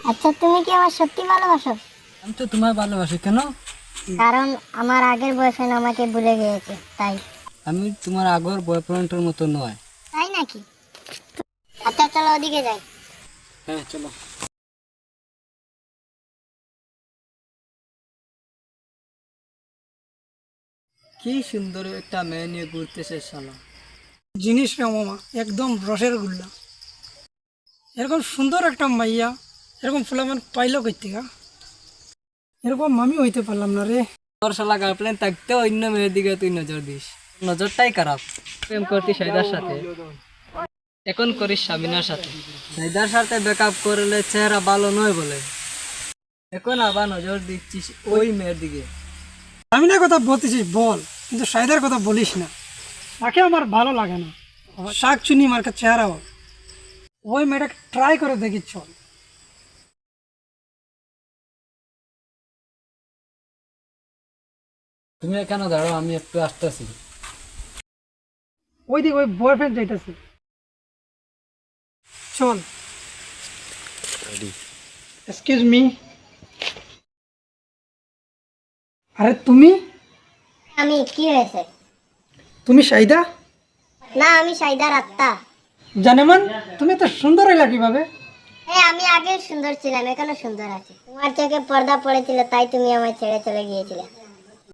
আচ্ছা, তুমি কি আমার সত্যি ভালোবাসো? আমি তো তোমায় ভালোবাসি। কেন? কারণ আমার আগের বয়ফ্রেন্ড আমাকে ভুলে গিয়েছে, তাই। আমি তোমার আগর বয়ফ্রেন্ডের মতো নয়। তাই নাকি? আচ্ছা, চলো ওদিকে যাই। হ্যাঁ, চলো। কি সুন্দর একটা মেয়ে নিয়ে ঘুরতেছে শালা। জিনিস রে মামা, একদম রসের গুল্লা। এরকম সুন্দর একটা মাইয়া এরকম ফুলামান পাইলো কই থেকে? এরকম আমি হইতে পারলাম না রে। তোর শালা গার্লফ্রেন্ড থাকতে অন্য মেয়ের দিকে তুই নজর দিস। নজরটাই খারাপ। প্রেম করতি সাইদার সাথে, এখন করিস সাবিনার সাথে। সাইদার সাথে ব্রেকআপ করলে চেহারা ভালো নয় বলে, এখন আবার নজর দিচ্ছিস ওই মেয়ের দিকে। আমি না কথা বলতেছিস বল, কিন্তু সাইদার কথা বলিস না। তাকে আমার ভালো লাগে না। শাক চুনি মার্কা চেহারা ওর। ওই মেয়েটাকে ট্রাই করে দেখি চল। তুমি এখানে দাঁড়াও, আমি একটু আসতেছি। ওই দিকে ওই বয়ফ্রেন্ড যাইতেছে, চল। Excuse me. আরে তুমি আমি কি হয়েছে? তুমি সাইদা? না, আমি সাইদার আত্মা। জানেমান, তুমি এত সুন্দর হইলা কিভাবে? হ্যাঁ, আমি আগে সুন্দর ছিলাম, এখনো সুন্দর আছি। তোমার চোখে পর্দা পড়েছিল, তাই তুমি আমায় ছেড়ে চলে গিয়েছিলে।